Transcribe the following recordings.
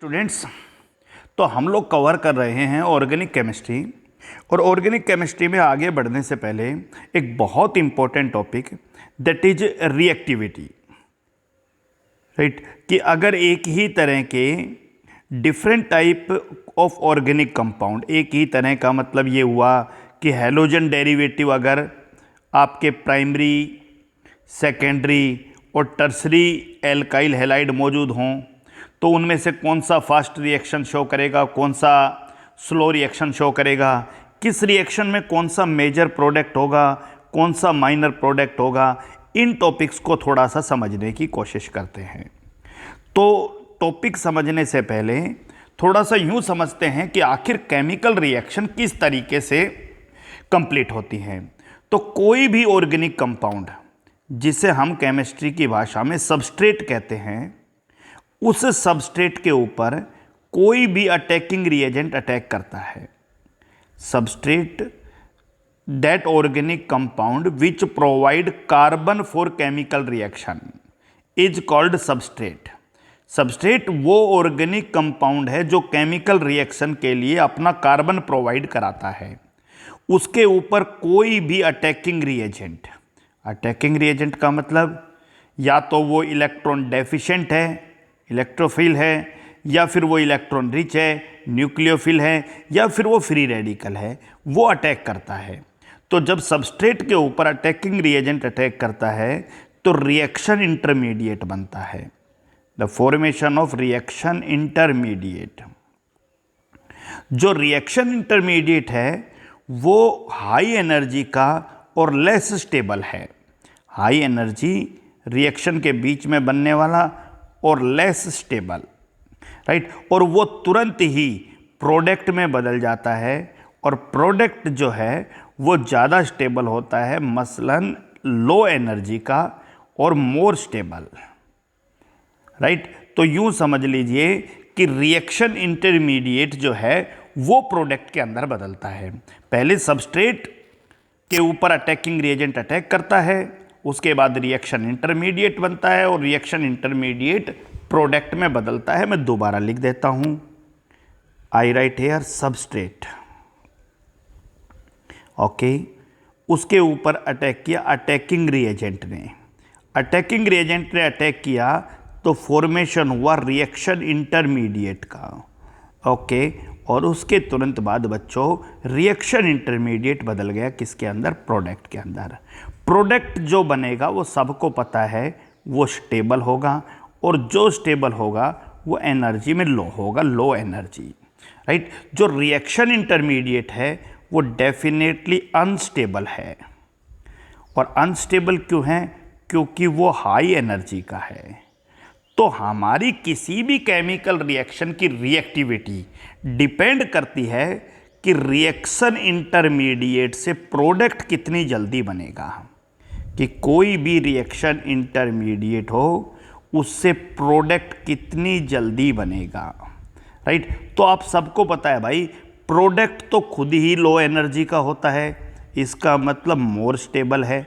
Students, तो हम लोग कवर कर रहे हैं ऑर्गेनिक केमिस्ट्री। और ऑर्गेनिक केमिस्ट्री में आगे बढ़ने से पहले एक बहुत important topic that is reactivity, right. कि अगर एक ही तरह के different type of organic compound, एक ही तरह का मतलब ये हुआ कि हैलोजन डेरिवेटिव अगर आपके प्राइमरी, सेकेंडरी और टर्सरी एल्काइल हैलाइड मौजूद हों तो उनमें से कौन सा फास्ट रिएक्शन शो करेगा, कौन सा स्लो रिएक्शन शो करेगा, किस रिएक्शन में कौन सा मेजर प्रोडक्ट होगा, कौन सा माइनर प्रोडक्ट होगा, इन टॉपिक्स को थोड़ा सा समझने की कोशिश करते हैं। तो टॉपिक समझने से पहले थोड़ा सा यूँ समझते हैं कि आखिर केमिकल रिएक्शन किस तरीके से कंप्लीट होती हैं। तो कोई भी ऑर्गेनिक कंपाउंड जिसे हम केमिस्ट्री की भाषा में सबस्ट्रेट कहते हैं, उस सबस्ट्रेट के ऊपर कोई भी अटैकिंग रिएजेंट अटैक करता है। Substrate that organic compound which provide carbon for chemical reaction is called substrate. Substrate वो ऑर्गेनिक कंपाउंड है जो केमिकल रिएक्शन के लिए अपना कार्बन प्रोवाइड कराता है। उसके ऊपर कोई भी अटैकिंग रिएजेंट, अटैकिंग रिएजेंट का मतलब या तो वो इलेक्ट्रॉन डेफिशिएंट है, इलेक्ट्रोफिल है, या फिर वो इलेक्ट्रॉन रिच है, न्यूक्लियोफिल है, या फिर वो फ्री रेडिकल है, वो अटैक करता है। तो जब सबस्ट्रेट के ऊपर अटैकिंग रिएजेंट अटैक करता है तो रिएक्शन इंटरमीडिएट बनता है, the formation of reaction intermediate. जो रिएक्शन इंटरमीडिएट है वो हाई एनर्जी का और लेस स्टेबल है। हाई एनर्जी रिएक्शन के बीच में बनने वाला और लेस स्टेबल, राइट। और वो तुरंत ही प्रोडक्ट में बदल जाता है और प्रोडक्ट जो है वो ज़्यादा स्टेबल होता है, मसलन लो एनर्जी का और मोर स्टेबल, राइट। तो यूँ समझ लीजिए कि रिएक्शन इंटरमीडिएट जो है वो प्रोडक्ट के अंदर बदलता है। पहले सबस्ट्रेट के ऊपर अटैकिंग रिएजेंट अटैक करता है, उसके बाद रिएक्शन इंटरमीडिएट बनता है और रिएक्शन इंटरमीडिएट प्रोडक्ट में बदलता है। मैं दोबारा लिख देता हूं, आई राइट हेयर सबस्ट्रेट, ओके। उसके ऊपर अटैक किया अटैकिंग रिएजेंट ने, अटैकिंग रिएजेंट ने अटैक किया तो फॉर्मेशन हुआ रिएक्शन इंटरमीडिएट का, ओके। और उसके तुरंत बाद बच्चों रिएक्शन इंटरमीडिएट बदल गया किसके अंदर, प्रोडक्ट के अंदर। प्रोडक्ट जो बनेगा वो सबको पता है वो स्टेबल होगा, और जो स्टेबल होगा वो एनर्जी में लो होगा, लो एनर्जी, राइट। जो रिएक्शन इंटरमीडिएट है वो डेफिनेटली अनस्टेबल है। और अनस्टेबल क्यों है? क्योंकि वो हाई एनर्जी का है। तो हमारी किसी भी केमिकल रिएक्शन की रिएक्टिविटी डिपेंड करती है कि रिएक्शन इंटरमीडिएट से प्रोडक्ट कितनी जल्दी बनेगा। कि कोई भी रिएक्शन इंटरमीडिएट हो उससे प्रोडक्ट कितनी जल्दी बनेगा, राइट। तो आप सबको पता है भाई, प्रोडक्ट तो खुद ही लो एनर्जी का होता है, इसका मतलब मोर स्टेबल है,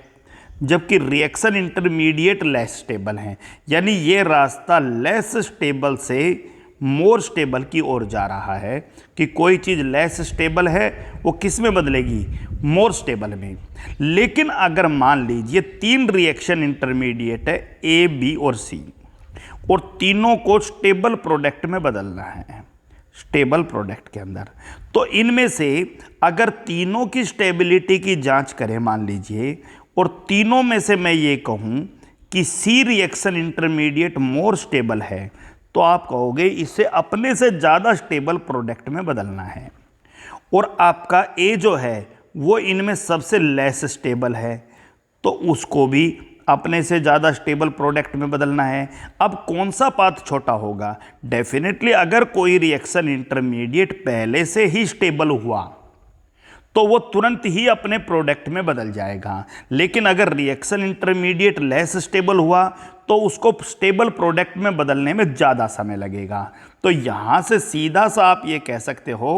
जबकि रिएक्शन इंटरमीडिएट लेस स्टेबल है। यानी ये रास्ता लेस स्टेबल से मोर स्टेबल की ओर जा रहा है कि कोई चीज़ लेस स्टेबल है वो किस में बदलेगी, मोर स्टेबल में। लेकिन अगर मान लीजिए 3 रिएक्शन इंटरमीडिएट है, ए, बी और सी, और तीनों को स्टेबल प्रोडक्ट में बदलना है, स्टेबल प्रोडक्ट के अंदर, तो इनमें से अगर तीनों की स्टेबिलिटी की जांच करें मान लीजिए, और तीनों में से मैं ये कहूँ कि सी रिएक्शन इंटरमीडिएट मोर स्टेबल है, तो आप कहोगे इसे अपने से ज़्यादा स्टेबल प्रोडक्ट में बदलना है। और आपका ए जो है वो इनमें सबसे लेस स्टेबल है, तो उसको भी अपने से ज़्यादा स्टेबल प्रोडक्ट में बदलना है। अब कौन सा पाथ छोटा होगा? डेफिनेटली अगर कोई रिएक्शन इंटरमीडिएट पहले से ही स्टेबल हुआ तो वो तुरंत ही अपने प्रोडक्ट में बदल जाएगा। लेकिन अगर रिएक्शन इंटरमीडिएट लेस स्टेबल हुआ तो उसको स्टेबल प्रोडक्ट में बदलने में ज़्यादा समय लगेगा। तो यहाँ से सीधा सा आप ये कह सकते हो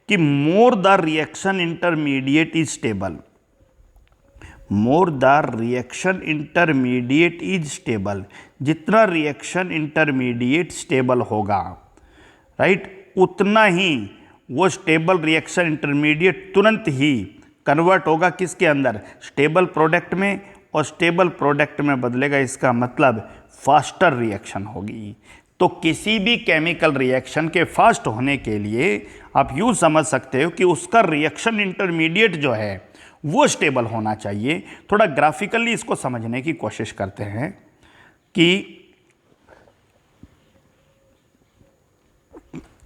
कि more the reaction intermediate is stable, more the reaction intermediate is stable, जितना रिएक्शन इंटरमीडिएट स्टेबल होगा राइट, उतना ही वो स्टेबल रिएक्शन इंटरमीडिएट तुरंत ही कन्वर्ट होगा किसके अंदर, स्टेबल प्रोडक्ट में, और स्टेबल प्रोडक्ट में बदलेगा। इसका मतलब फास्टर रिएक्शन होगी। तो किसी भी केमिकल रिएक्शन के फास्ट होने के लिए आप यूँ समझ सकते हो कि उसका रिएक्शन इंटरमीडिएट जो है वो स्टेबल होना चाहिए। थोड़ा ग्राफिकली इसको समझने की कोशिश करते हैं कि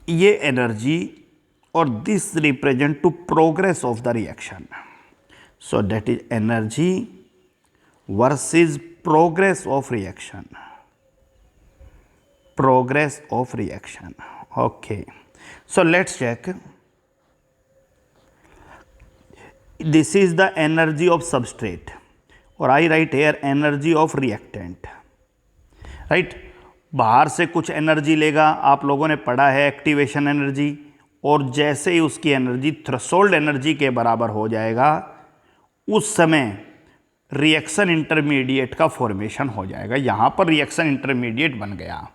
ये एनर्जी और this represent to progress of the reaction. So that is energy versus progress of reaction, progress of reaction. Okay, so let's check. This is the energy of substrate और I write here energy of reactant, right. बाहर से कुछ energy लेगा, आप लोगों ने पढ़ा है एक्टिवेशन एनर्जी, और जैसे ही उसकी एनर्जी थ्रेशोल्ड एनर्जी के बराबर हो जाएगा उस समय रिएक्शन इंटरमीडिएट का फॉर्मेशन हो जाएगा। यहाँ पर रिएक्शन इंटरमीडिएट बन गया,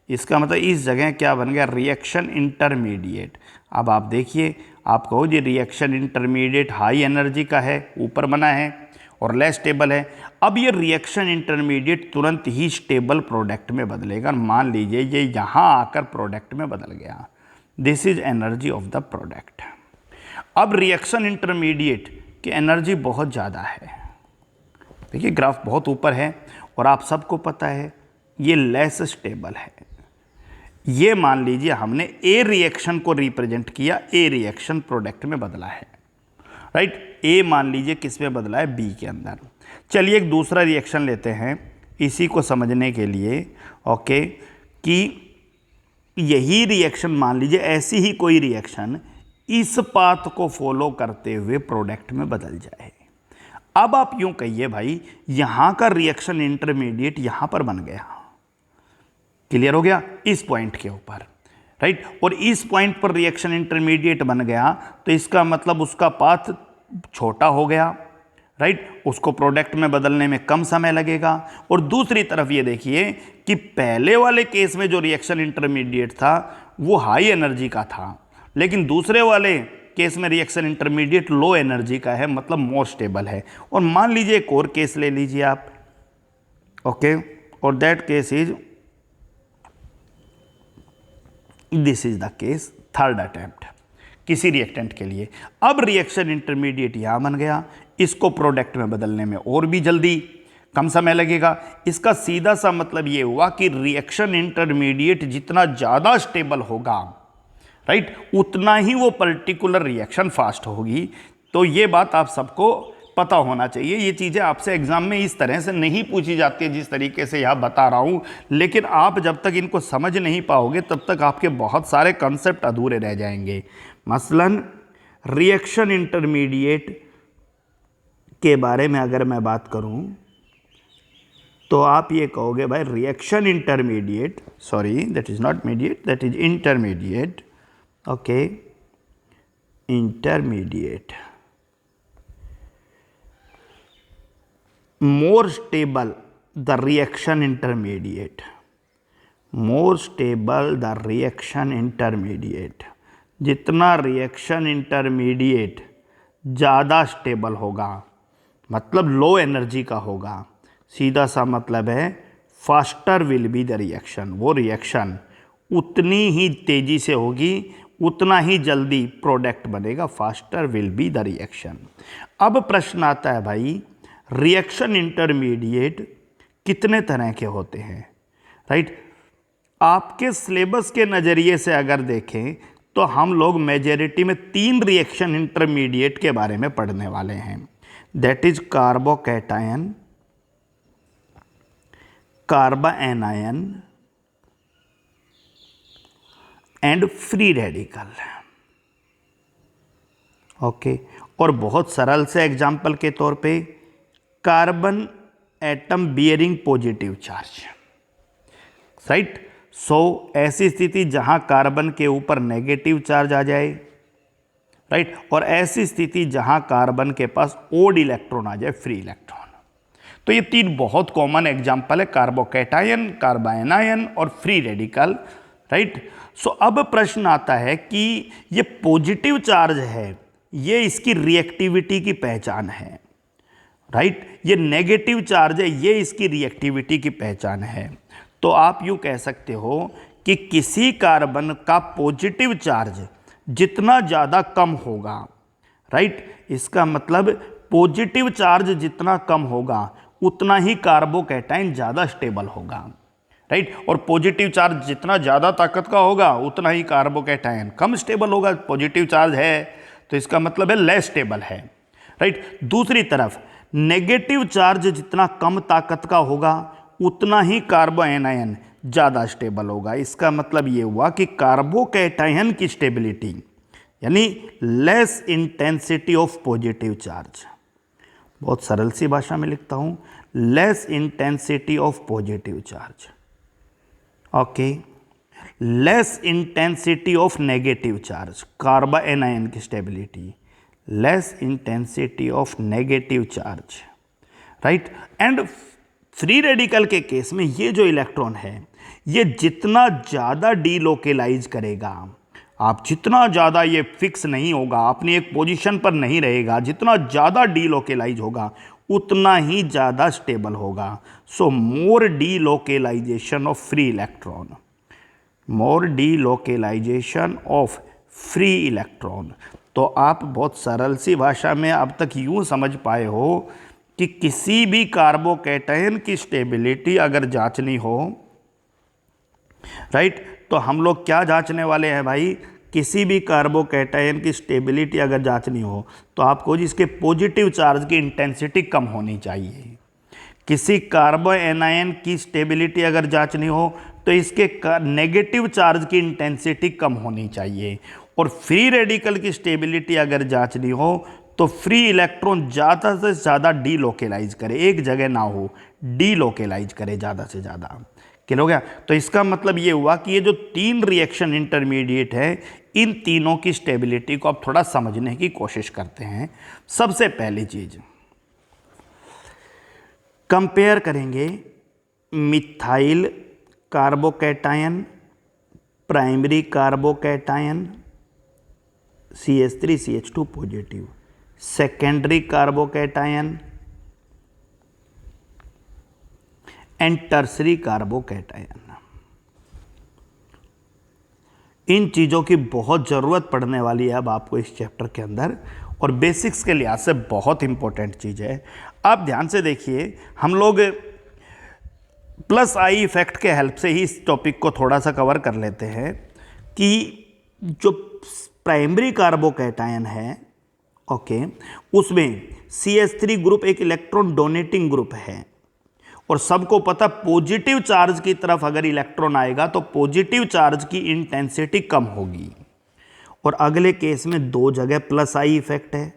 इसका मतलब इस जगह क्या बन गया, रिएक्शन इंटरमीडिएट। अब आप देखिए, आप कहो जी रिएक्शन इंटरमीडिएट हाई एनर्जी का है, ऊपर बना है और लेस स्टेबल है। अब ये रिएक्शन इंटरमीडिएट तुरंत ही स्टेबल प्रोडक्ट में बदलेगा। मान लीजिए ये यहाँ आकर प्रोडक्ट में बदल गया, this is energy of the product. अब रिएक्शन इंटरमीडिएट की एनर्जी बहुत ज़्यादा है, देखिए ग्राफ बहुत ऊपर है, और आप सबको पता है ये लेस स्टेबल है। ये मान लीजिए हमने ए रिएक्शन को रिप्रेजेंट किया, ए रिएक्शन प्रोडक्ट में बदला है, राइट। ए मान लीजिए किस में बदला है, बी के अंदर। चलिए एक दूसरा रिएक्शन लेते हैं इसी को समझने के लिए, ओके, कि यही रिएक्शन मान लीजिए ऐसी ही कोई रिएक्शन इस पाथ को फॉलो करते हुए प्रोडक्ट में बदल जाए। अब आप यूं कहिए भाई यहां का रिएक्शन इंटरमीडिएट यहां पर बन गया, क्लियर हो गया, इस पॉइंट के ऊपर, राइट। और इस पॉइंट पर रिएक्शन इंटरमीडिएट बन गया तो इसका मतलब उसका पाथ छोटा हो गया, राइट, उसको प्रोडक्ट में बदलने में कम समय लगेगा। और दूसरी तरफ ये देखिए कि पहले वाले केस में जो रिएक्शन इंटरमीडिएट था वो हाई एनर्जी का था, लेकिन दूसरे वाले केस में रिएक्शन इंटरमीडिएट लो एनर्जी का है, मतलब मोर स्टेबल है। और मान लीजिए एक और केस ले लीजिए आप, ओके, और that case is this is the case, third attempt किसी रिएक्टेंट के लिए। अब रिएक्शन इंटरमीडिएट यहां बन गया, इसको प्रोडक्ट में बदलने में और भी जल्दी कम समय लगेगा। इसका सीधा सा मतलब ये हुआ कि रिएक्शन इंटरमीडिएट जितना ज़्यादा स्टेबल होगा, राइट, उतना ही वो पर्टिकुलर रिएक्शन फास्ट होगी। तो ये बात आप सबको पता होना चाहिए। ये चीज़ें आपसे एग्जाम में इस तरह से नहीं पूछी जाती है जिस तरीके से यहाँ बता रहा हूँ, लेकिन आप जब तक इनको समझ नहीं पाओगे तब तक आपके बहुत सारे कॉन्सेप्ट अधूरे रह जाएंगे। मसलन रिएक्शन इंटरमीडिएट के बारे में अगर मैं बात करूँ तो आप ये कहोगे भाई reaction intermediate, sorry that is not mediate, that is intermediate, okay, intermediate more stable the reaction intermediate, more stable the reaction intermediate। जितना रिएक्शन इंटरमीडिएट ज़्यादा स्टेबल होगा, मतलब लो एनर्जी का होगा, सीधा सा मतलब है faster will be the reaction. वो रिएक्शन उतनी ही तेज़ी से होगी, उतना ही जल्दी प्रोडक्ट बनेगा, faster will be the reaction. अब प्रश्न आता है भाई रिएक्शन इंटरमीडिएट कितने तरह के होते हैं, राइट। आपके सिलेबस के नज़रिए से अगर देखें तो हम लोग मेजॉरिटी में 3 रिएक्शन इंटरमीडिएट के बारे में पढ़ने वाले हैं, that is carbocation, carbanion and free radical, okay. और बहुत सरल से एग्जाम्पल के तौर पे carbon atom bearing positive charge, right. So ऐसी स्थिति जहां कार्बन के ऊपर नेगेटिव चार्ज आ जाए, राइट, और ऐसी स्थिति जहां कार्बन के पास ओड इलेक्ट्रॉन आ जाए, फ्री इलेक्ट्रॉन। तो ये 3 बहुत कॉमन एग्जाम्पल है, कार्बोकैटायन, कार्बाएनायन और फ्री रेडिकल, राइट। सो अब प्रश्न आता है कि ये पॉजिटिव चार्ज है, ये इसकी रिएक्टिविटी की पहचान है, राइट। ये नेगेटिव चार्ज है, ये इसकी रिएक्टिविटी की पहचान है। तो आप यूँ कह सकते हो कि किसी कार्बन का पॉजिटिव चार्ज जितना ज़्यादा कम होगा, राइट, इसका मतलब पॉजिटिव चार्ज जितना कम होगा उतना ही कार्बोकैटायन ज़्यादा स्टेबल होगा, राइट। और पॉजिटिव चार्ज जितना ज़्यादा ताकत का होगा उतना ही कार्बोकैटायन कम स्टेबल होगा। पॉजिटिव चार्ज है तो इसका मतलब है लेस स्टेबल है, राइट। दूसरी तरफ नेगेटिव चार्ज जितना कम ताकत का होगा उतना ही कार्बोएनायन ज़्यादा स्टेबल होगा। इसका मतलब ये हुआ कि कार्बोकैटायन की स्टेबिलिटी यानी less intensity of positive charge, बहुत सरल सी भाषा में लिखता हूँ, less intensity of positive charge, okay, less intensity of negative charge, carbanion की stability, less intensity of negative charge, right. And free radical के केस में ये जो इलेक्ट्रॉन है ये जितना ज़्यादा डीलोकेलाइज करेगा, आप जितना ज़्यादा ये फिक्स नहीं होगा, अपनी एक पोजीशन पर नहीं रहेगा, जितना ज़्यादा डीलोकेलाइज होगा उतना ही ज़्यादा स्टेबल होगा। So more delocalisation of free electron, more delocalisation of free electron. तो आप बहुत सरल सी भाषा में अब तक यूँ समझ पाए हो कि किसी भी कार्बोकैटायन की स्टेबिलिटी अगर जांचनी हो, राइट, तो हम लोग क्या जांचने वाले हैं भाई, किसी भी कार्बोकैटायन की स्टेबिलिटी अगर जांचनी हो तो आपको इसके पॉजिटिव चार्ज की इंटेंसिटी कम होनी चाहिए। किसी कार्बोएनायन की स्टेबिलिटी अगर जांचनी हो तो इसके नेगेटिव चार्ज की इंटेंसिटी कम होनी चाहिए। और फ्री रेडिकल की स्टेबिलिटी अगर जांचनी हो तो फ्री इलेक्ट्रॉन ज़्यादा से ज़्यादा डीलोकेलाइज करे, एक जगह ना हो, डीलोकेलाइज करे ज़्यादा से ज़्यादा। क्लियर हो गया। तो इसका मतलब ये हुआ कि ये जो तीन रिएक्शन इंटरमीडिएट है इन तीनों की स्टेबिलिटी को आप थोड़ा समझने की कोशिश करते हैं। सबसे पहली चीज कंपेयर करेंगे methyl carbocation, primary carbocation CH3CH2 positive, secondary carbocation and tertiary carbocation. इन चीज़ों की बहुत ज़रूरत पड़ने वाली है अब आपको इस चैप्टर के अंदर, और बेसिक्स के लिहाज से बहुत इंपॉर्टेंट चीज़ है। आप ध्यान से देखिए, हम लोग प्लस आई इफेक्ट के हेल्प से ही इस टॉपिक को थोड़ा सा कवर कर लेते हैं कि जो प्राइमरी कार्बोकैटायन है, ओके, उसमें CH3 ग्रुप एक इलेक्ट्रॉन डोनेटिंग ग्रुप है, और सबको पता पॉजिटिव चार्ज की तरफ अगर इलेक्ट्रॉन आएगा तो पॉजिटिव चार्ज की इंटेंसिटी कम होगी। और अगले केस में दो जगह प्लस आई इफेक्ट है,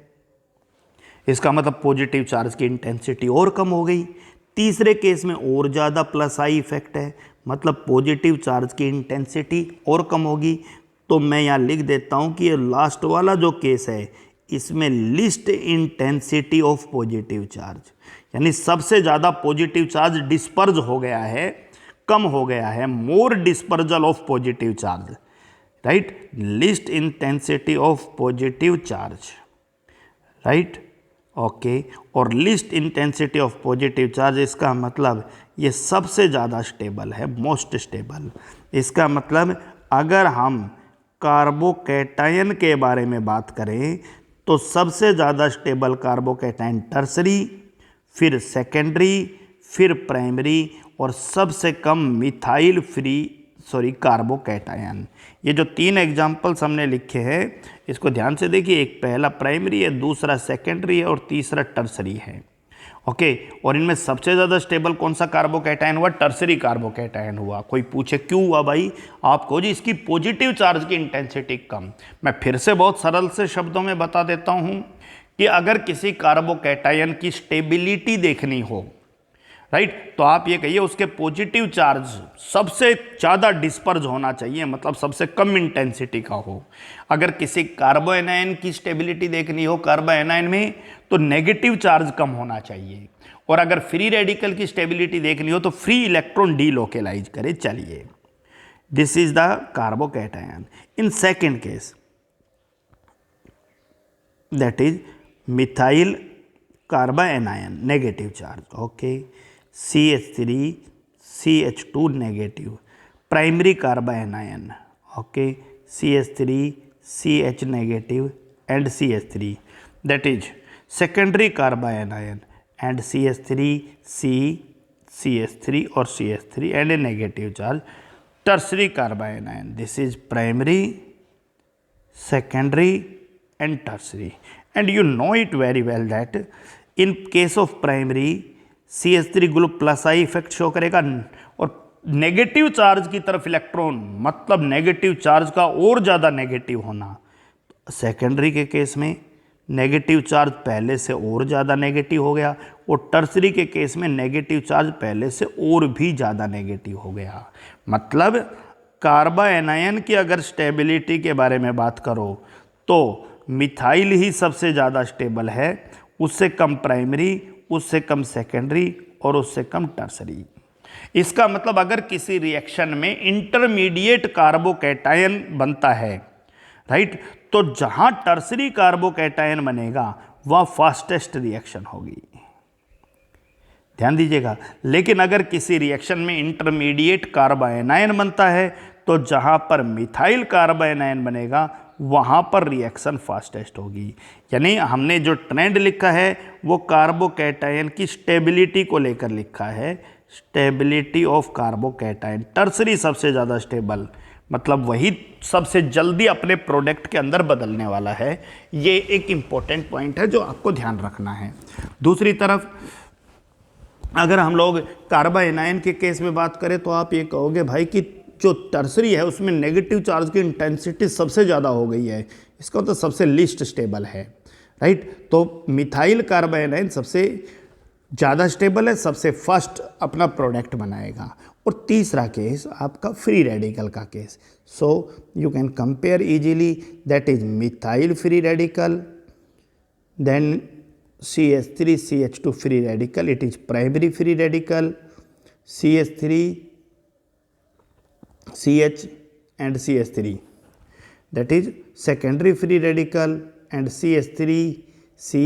इसका मतलब पॉजिटिव चार्ज की इंटेंसिटी और कम हो गई। तीसरे केस में और ज़्यादा प्लस आई इफेक्ट है, मतलब पॉजिटिव चार्ज की इंटेंसिटी और कम होगी। तो मैं यहाँ लिख देता हूँ कि ये लास्ट वाला जो केस है इसमें least intensity of positive charge, यानी सबसे ज़्यादा पॉजिटिव चार्ज डिस्पर्ज हो गया है, कम हो गया है, more dispersal of positive charge, right, least intensity of positive charge, right, okay. और least intensity of positive charge, इसका मतलब ये सबसे ज़्यादा स्टेबल है, मोस्ट स्टेबल। इसका मतलब अगर हम कार्बोकैटायन के बारे में बात करें तो सबसे ज़्यादा स्टेबल कार्बोकैटायन टर्सरी, फिर सेकेंडरी, फिर प्राइमरी, और सबसे कम मिथाइल कार्बोकैटायन। ये जो तीन एग्जाम्पल्स हमने लिखे हैं इसको ध्यान से देखिए, एक पहला प्राइमरी है, दूसरा सेकेंडरी है और तीसरा टर्सरी है, ओके। और इनमें सबसे ज़्यादा स्टेबल कौन सा कार्बोकैटायन हुआ? टर्सरी कार्बोकैटायन हुआ। कोई पूछे क्यों हुआ भाई, आपको जी इसकी पॉजिटिव चार्ज की इंटेंसिटी कम। मैं फिर से बहुत सरल से शब्दों में बता देता हूँ कि अगर किसी कार्बोकैटायन की स्टेबिलिटी देखनी हो, राइट, तो आप ये कहिए उसके पॉजिटिव चार्ज सबसे ज़्यादा डिस्पर्ज होना चाहिए, मतलब सबसे कम इंटेंसिटी का हो। अगर किसी कार्बोएनायन की स्टेबिलिटी देखनी हो कार्बोएनायन में, तो नेगेटिव चार्ज कम होना चाहिए। और अगर फ्री रेडिकल की स्टेबिलिटी देखनी हो तो फ्री इलेक्ट्रॉन डीलोकेलाइज करे। चलिए This is the carbocation. In second case, that is methyl carbanion, negative charge. Okay, CH3 CH2 negative, primary carbanion. Okay, CH3 CH negative and CH3, that is secondary carbanion, and CH3 C CH3 or CH3 and a negative charge, tertiary carbanion. This is primary, secondary and tertiary. And you know it very well that in case of primary CH3 group plus I effect show करेगा और negative charge की तरफ electron, मतलब negative charge का और ज़्यादा negative होना। Secondary के केस में नेगेटिव चार्ज पहले से और ज़्यादा नेगेटिव हो गया, और टर्सरी के केस में नेगेटिव चार्ज पहले से और भी ज़्यादा नेगेटिव हो गया। मतलब कार्बानियन की अगर स्टेबिलिटी के बारे में बात करो तो मिथाइल ही सबसे ज़्यादा स्टेबल है, उससे कम प्राइमरी, उससे कम सेकेंडरी और उससे कम टर्सरी। इसका मतलब अगर किसी रिएक्शन में इंटरमीडिएट कार्बोकैटायन बनता है, राइट, तो जहां टर्सरी कार्बोकैटायन बनेगा वह फास्टेस्ट रिएक्शन होगी, ध्यान दीजिएगा। लेकिन अगर किसी रिएक्शन में इंटरमीडिएट कार्बानियन बनता है तो जहां पर मिथाइल कार्बानियन बनेगा वहां पर रिएक्शन फास्टेस्ट होगी। यानी हमने जो ट्रेंड लिखा है वो कार्बोकैटायन की स्टेबिलिटी को लेकर लिखा है, स्टेबिलिटी ऑफ कार्बोकैटायन। टर्सरी सबसे ज़्यादा स्टेबल, मतलब वही सबसे जल्दी अपने प्रोडक्ट के अंदर बदलने वाला है। ये एक इम्पोर्टेंट पॉइंट है जो आपको ध्यान रखना है। दूसरी तरफ अगर हम लोग कार्बानियन के केस में बात करें तो आप ये कहोगे भाई कि जो टर्सरी है उसमें नेगेटिव चार्ज की इंटेंसिटी सबसे ज़्यादा हो गई है, इसका तो सबसे लीस्ट स्टेबल है, राइट। तो मिथाइल कार्बानियन सबसे ज़्यादा स्टेबल है, सबसे फर्स्ट अपना प्रोडक्ट बनाएगा। और तीसरा केस आपका फ्री रेडिकल का case. So you can compare easily, that is methyl free radical, then CH3 CH2 free radical, it is primary free radical, CH3 CH and CH3, that is secondary free radical, and CH3 C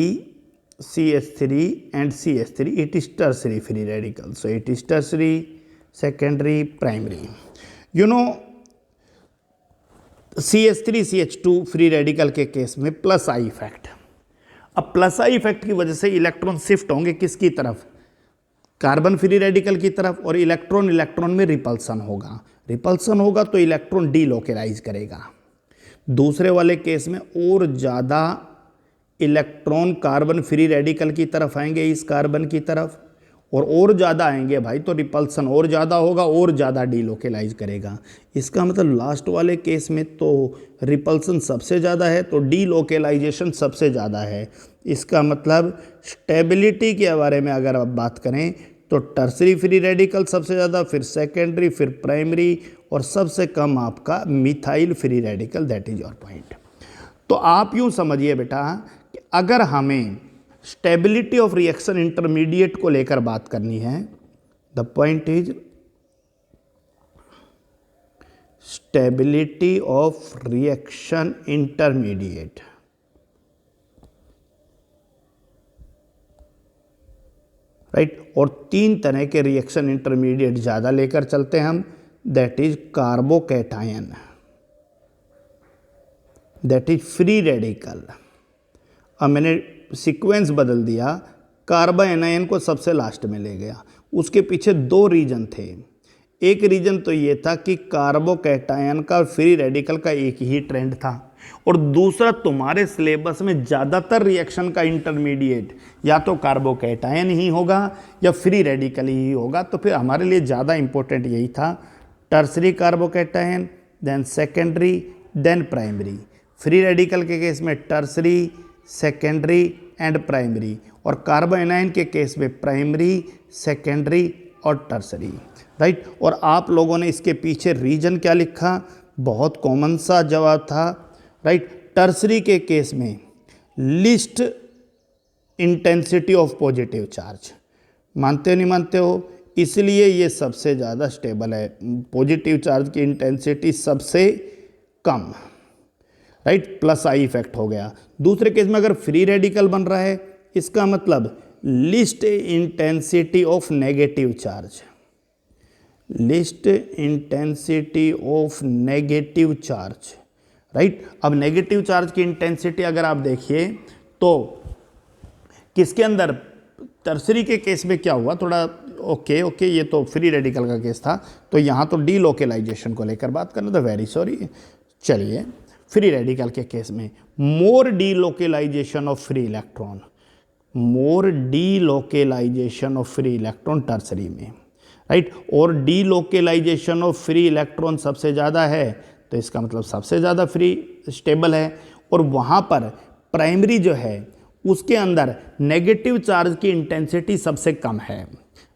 CH3 and CH3, it is tertiary free radical. So it is tertiary, secondary, primary. You know CH3 CH2 free radical के case में plus I effect, अब plus I effect की वजह से electron shift होंगे किसकी तरफ, carbon free radical की तरफ, और इलेक्ट्रॉन में रिपल्सन होगा तो इलेक्ट्रॉन डीलोकेलाइज करेगा। दूसरे वाले केस में और ज़्यादा इलेक्ट्रॉन कार्बन फ्री रेडिकल की तरफ आएंगे, इस कार्बन की तरफ, और ज़्यादा आएंगे भाई तो रिपल्सन और ज़्यादा होगा और ज़्यादा डीलोकेलाइज करेगा। इसका मतलब लास्ट वाले केस में तो रिपल्सन सबसे ज़्यादा है तो डीलोकेलाइजेशन सबसे ज़्यादा है। इसका मतलब स्टेबिलिटी के बारे में अगर आप बात करें तो टर्सरी फ्री रेडिकल सबसे ज़्यादा, फिर सेकेंडरी, फिर प्राइमरी, और सबसे कम आपका methyl free radical. That is your point. तो आप यूँ समझिए बेटा कि अगर हमें स्टेबिलिटी ऑफ रिएक्शन इंटरमीडिएट को लेकर बात करनी है, the point is stability of reaction intermediate, right. और तीन तरह के रिएक्शन इंटरमीडिएट ज़्यादा लेकर चलते हैं हम, that is carbocation, that is free radical. अब मैंने सीक्वेंस बदल दिया, कार्बानियन को सबसे लास्ट में ले गया। उसके पीछे दो रीजन थे। एक रीजन तो ये था कि कार्बोकैटायन का फ्री रेडिकल का एक ही ट्रेंड था, और दूसरा तुम्हारे सिलेबस में ज़्यादातर रिएक्शन का इंटरमीडिएट या तो कार्बोकैटायन ही होगा या फ्री रेडिकल ही होगा। तो फिर हमारे लिए ज़्यादा इंपॉर्टेंट यही था, tertiary carbocation, then secondary, then primary. Free radical के केस में टर्सरी, सेकेंडरी एंड प्राइमरी, और कार्बानियन के केस में प्राइमरी, सेकेंडरी और टर्सरी, राइट। और आप लोगों ने इसके पीछे रीजन क्या लिखा, बहुत कॉमन सा जवाब था, राइट। टर्सरी के केस में least intensity of positive charge, मानते हो नहीं मानते हो, इसलिए ये सबसे ज़्यादा स्टेबल है, पॉजिटिव चार्ज की इंटेंसिटी सबसे कम, राइट, प्लस आई इफेक्ट हो गया। दूसरे केस में अगर फ्री रेडिकल बन रहा है, इसका मतलब list intensity of negative charge, list intensity of negative charge, right. अब नेगेटिव चार्ज की इंटेंसिटी अगर आप देखिए तो किसके अंदर, टर्सरी के केस में क्या हुआ, थोड़ा ओके ये तो फ्री रेडिकल का केस था, तो यहाँ तो डीलोकेलाइजेशन को लेकर बात करना, तो वेरी सॉरी। चलिए फ्री रेडिकल के केस में more delocalisation of free electron, more delocalisation of free electron tertiary में, राइट। और डीलोकेलाइजेशन ऑफ फ्री इलेक्ट्रॉन सबसे ज़्यादा है, तो इसका मतलब सबसे ज़्यादा फ्री स्टेबल है। और वहाँ पर प्राइमरी जो है उसके अंदर नेगेटिव चार्ज की इंटेंसिटी सबसे कम है,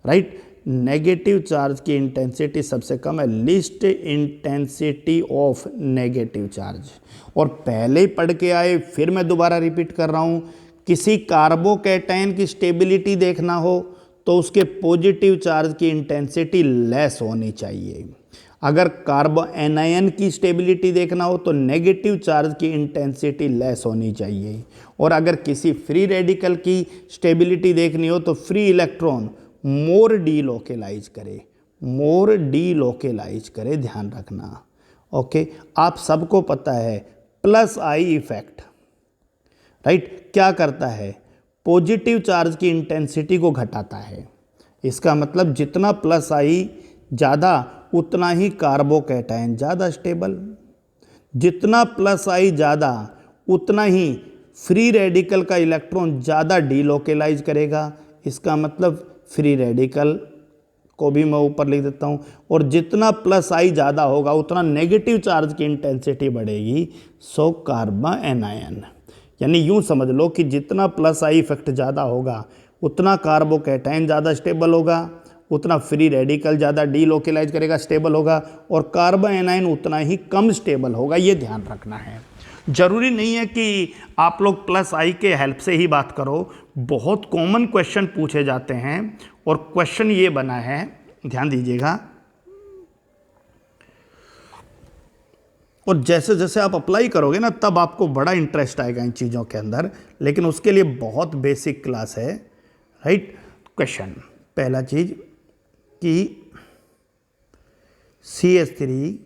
राइट। नेगेटिव चार्ज की इंटेंसिटी सबसे कम है, list intensity of negative charge. और पहले ही पढ़ के आए, फिर मैं दोबारा रिपीट कर रहा हूँ, किसी कार्बोकैटायन की स्टेबिलिटी देखना हो तो उसके पॉजिटिव चार्ज की इंटेंसिटी लेस होनी चाहिए। अगर कार्बो एनायन की स्टेबिलिटी देखना हो तो नेगेटिव चार्ज की इंटेंसिटी लेस होनी चाहिए। और अगर किसी फ्री रेडिकल की स्टेबिलिटी देखनी हो तो फ्री इलेक्ट्रॉन मोर डीलोकेलाइज करे, मोर डीलोकेलाइज करे, ध्यान रखना। ओके, आप सबको पता है प्लस आई इफेक्ट, राइट, क्या करता है, पॉजिटिव चार्ज की इंटेंसिटी को घटाता है। इसका मतलब जितना प्लस आई ज़्यादा उतना ही कार्बोकैटायन ज़्यादा स्टेबल, जितना प्लस आई ज़्यादा उतना ही फ्री रेडिकल का इलेक्ट्रॉन ज़्यादा डीलोकेलाइज करेगा। इसका मतलब फ्री रेडिकल को भी मैं ऊपर लिख देता हूँ, और जितना प्लस आई ज़्यादा होगा उतना नेगेटिव चार्ज की इंटेंसिटी बढ़ेगी, सो कार्बन एनायन। यानी यूँ समझ लो कि जितना प्लस आई इफेक्ट ज़्यादा होगा उतना कार्बोकैटायन ज़्यादा स्टेबल होगा, उतना फ्री रेडिकल ज़्यादा डीलोकेलाइज करेगा, स्टेबल होगा, और कार्बन एनायन उतना ही कम स्टेबल होगा। ये ध्यान रखना है। जरूरी नहीं है कि आप लोग प्लस आई के हेल्प से ही बात करो, बहुत कॉमन क्वेश्चन पूछे जाते हैं। और क्वेश्चन ये बना है, ध्यान दीजिएगा, और जैसे जैसे आप अप्लाई करोगे ना तब आपको बड़ा इंटरेस्ट आएगा इन चीज़ों के अंदर, लेकिन उसके लिए बहुत बेसिक क्लास है, राइट। क्वेश्चन पहला चीज़ कि CH3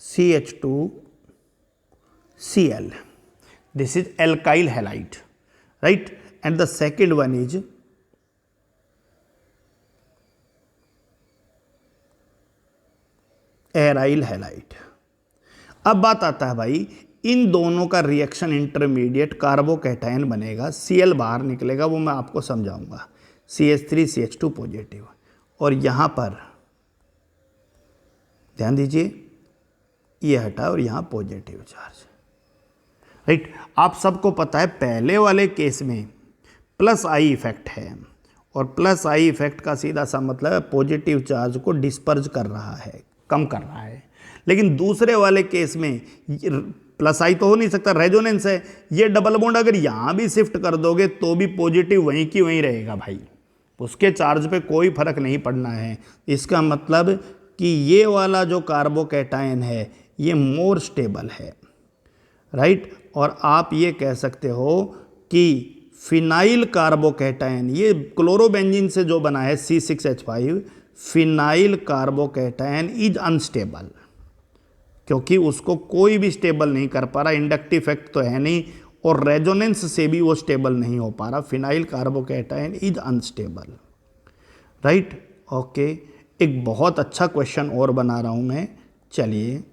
CH2 Cl, this is alkyl halide, right, and the second one is aryl halide. अब बात आता है भाई, इन दोनों का रिएक्शन इंटरमीडिएट कार्बोकैटायन बनेगा, Cl बाहर निकलेगा, वो मैं आपको समझाऊंगा। CH3 CH2 पॉजिटिव, और यहाँ पर ध्यान दीजिए ये हटा और यहाँ पॉजिटिव चार्ज, राइट। आप सबको पता है पहले वाले केस में प्लस आई इफेक्ट है, और प्लस आई इफेक्ट का सीधा सा मतलब है पॉजिटिव चार्ज को डिस्पर्ज कर रहा है, कम कर रहा है। लेकिन दूसरे वाले केस में प्लस आई तो हो नहीं सकता, रेजोनेंस है, ये डबल बॉन्ड अगर यहाँ भी शिफ्ट कर दोगे तो भी पॉजिटिव वहीं की वहीं रहेगा भाई, उसके चार्ज पे कोई फर्क नहीं पड़ना है। इसका मतलब कि ये वाला जो कार्बोकैटायन है ये मोर स्टेबल है, राइट। और आप ये कह सकते हो कि फिनाइल कार्बोकैटायन, ये क्लोरोबेंजीन से जो बना है C6H5, phenyl carbocation is unstable, क्योंकि उसको कोई भी स्टेबल नहीं कर पा रहा, इंडक्टिव इफेक्ट तो है नहीं, और रेजोनेंस से भी वो स्टेबल नहीं हो पा रहा। Phenyl carbocation is unstable, right. Okay, एक बहुत अच्छा क्वेश्चन और बना रहा हूं मैं, चलिए।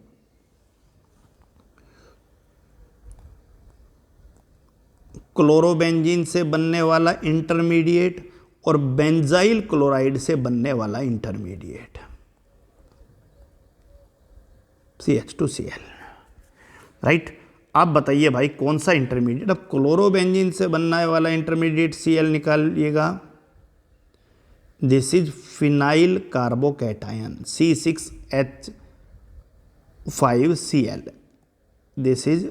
क्लोरोबेंजीन से बनने वाला इंटरमीडिएट और बेंजाइल क्लोराइड से बनने वाला इंटरमीडिएट CH2Cl, राइट। आप बताइए भाई कौन सा इंटरमीडिएट, अब क्लोरोबेंजीन से बनने वाला इंटरमीडिएट Cl निकालिएगा, this is phenyl carbocation C6H5Cl, this is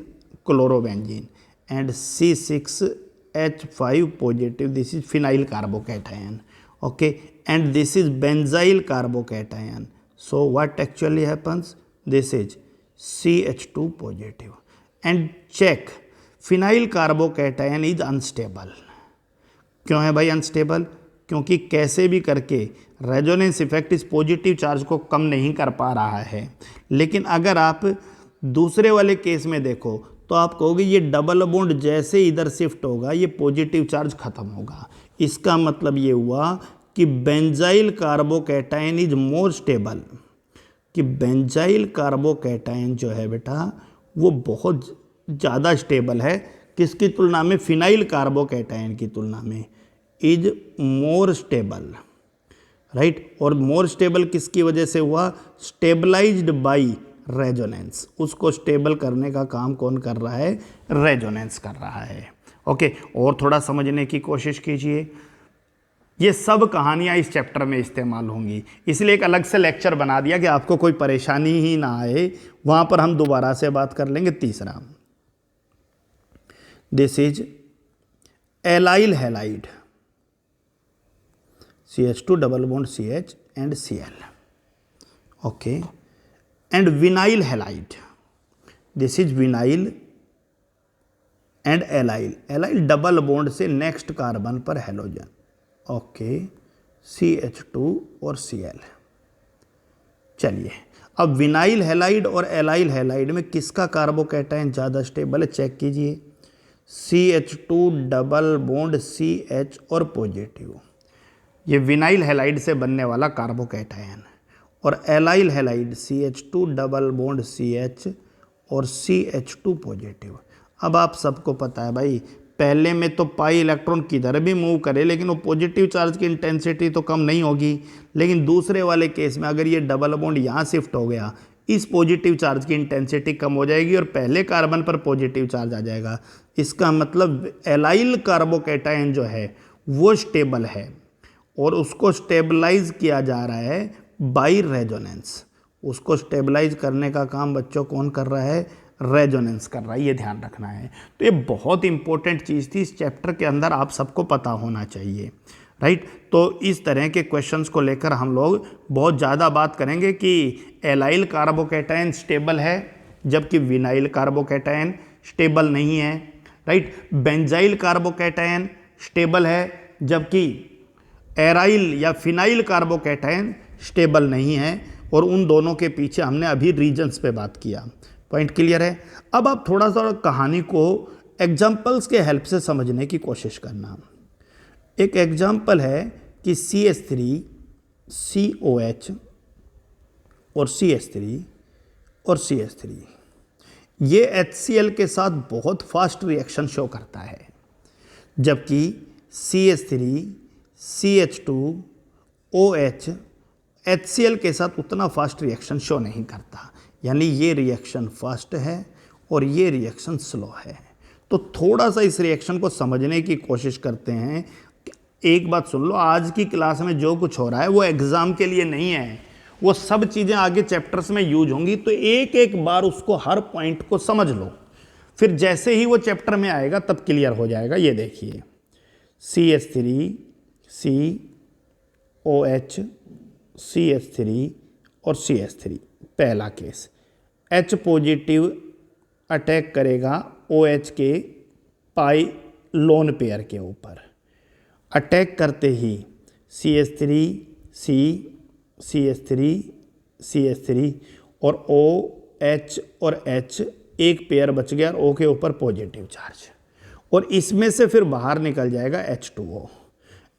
chlorobenzene, and C6H5 positive, this is phenyl carbocation. okay, and this is benzyl carbocation. So what actually happens? This is CH2 positive. And check, phenyl carbocation is unstable. क्यों है भाई unstable? क्योंकि कैसे भी करके resonance effect इस positive charge को कम नहीं कर पा रहा है। लेकिन अगर आप दूसरे वाले केस में देखो तो आप कहोगे ये डबल बॉन्ड जैसे इधर शिफ्ट होगा ये पॉजिटिव चार्ज खत्म होगा। इसका मतलब ये हुआ कि benzyl carbocation is more stable, कि बेंजाइल कार्बोकैटायन जो है बेटा वो बहुत ज़्यादा स्टेबल है। किसकी तुलना में? फिनाइल कार्बोकैटायन की तुलना में। Is more stable, right. और मोर स्टेबल किसकी वजह से हुआ? Stabilised by resonance. उसको स्टेबल करने का काम कौन कर रहा है? रेजोनेंस कर रहा है। ओके, और थोड़ा समझने की कोशिश कीजिए। ये सब कहानियाँ इस चैप्टर में इस्तेमाल होंगी, इसलिए एक अलग से लेक्चर बना दिया कि आपको कोई परेशानी ही ना आए। वहाँ पर हम दोबारा से बात कर लेंगे। तीसरा, this is allyl halide, CH2 double bond CH and Cl, okay, and vinyl halide, this is vinyl and allyl, allyl double bond से नेक्स्ट कार्बन पर हेलोजन, ओके, CH2 और Cl। चलिए, अब विनाइल हैलाइड और एलाइल हैलाइड में किसका carbocation ज़्यादा stable है? चेक कीजिए। CH2 डबल बॉन्ड CH और पॉजिटिव, ये विनाइल हैलाइड से बनने वाला कार्बोकैटायन, और allyl halide CH2 double bond CH और CH2 पॉजिटिव। अब आप सबको पता है भाई, पहले में तो पाई इलेक्ट्रॉन किधर भी मूव करे लेकिन वो पॉजिटिव चार्ज की इंटेंसिटी तो कम नहीं होगी। लेकिन दूसरे वाले केस में अगर ये डबल बॉन्ड यहाँ शिफ्ट हो गया, इस पॉजिटिव चार्ज की इंटेंसिटी कम हो जाएगी और पहले कार्बन पर पॉजिटिव चार्ज आ जाएगा। इसका मतलब एलाइल कार्बोकैटायन जो है वो स्टेबल है और उसको स्टेबलाइज किया जा रहा है बाई रेजोनेंस। उसको स्टेबलाइज करने का काम बच्चों कौन कर रहा है? रेजोनेंस कर रहा है। ये ध्यान रखना है। तो ये बहुत इंपॉर्टेंट चीज़ थी, इस चैप्टर के अंदर आप सबको पता होना चाहिए, राइट। तो इस तरह के क्वेश्चंस को लेकर हम लोग बहुत ज़्यादा बात करेंगे कि एलाइल कार्बोकैटायन स्टेबल है जबकि विनाइल कार्बोकैटायन स्टेबल नहीं है, राइट। बेंजाइल कार्बोकैटायन स्टेबल है जबकि एराइल या फिनाइल कार्बोकैटायन स्टेबल नहीं है, और उन दोनों के पीछे हमने अभी रीजन्स पे बात किया। पॉइंट क्लियर है? अब आप थोड़ा सा कहानी को एग्जाम्पल्स के हेल्प से समझने की कोशिश करना। एक एग्जाम्पल है कि CH3 COH और CH3 और CH3 ये HCl के साथ बहुत फास्ट रिएक्शन शो करता है, जबकि CH3 CH2 OH HCl के साथ उतना फास्ट रिएक्शन शो नहीं करता। यानी ये रिएक्शन फास्ट है और ये रिएक्शन स्लो है। तो थोड़ा सा इस रिएक्शन को समझने की कोशिश करते हैं। एक बात सुन लो, आज की क्लास में जो कुछ हो रहा है वो एग्ज़ाम के लिए नहीं है, वो सब चीज़ें आगे चैप्टर्स में यूज होंगी। तो एक एक बार उसको, हर पॉइंट को समझ लो, फिर जैसे ही वो चैप्टर में आएगा तब क्लियर हो जाएगा। ये देखिए, CH3 COH CH3 और CH3 पहला केस, H पॉजिटिव अटैक करेगा OH के पाई लोन पेयर के ऊपर। अटैक करते ही CH3 CH3 CH3 और OH और H एक पेयर बच गया और O के ऊपर पॉजिटिव चार्ज, और इसमें से फिर बाहर निकल जाएगा H2O।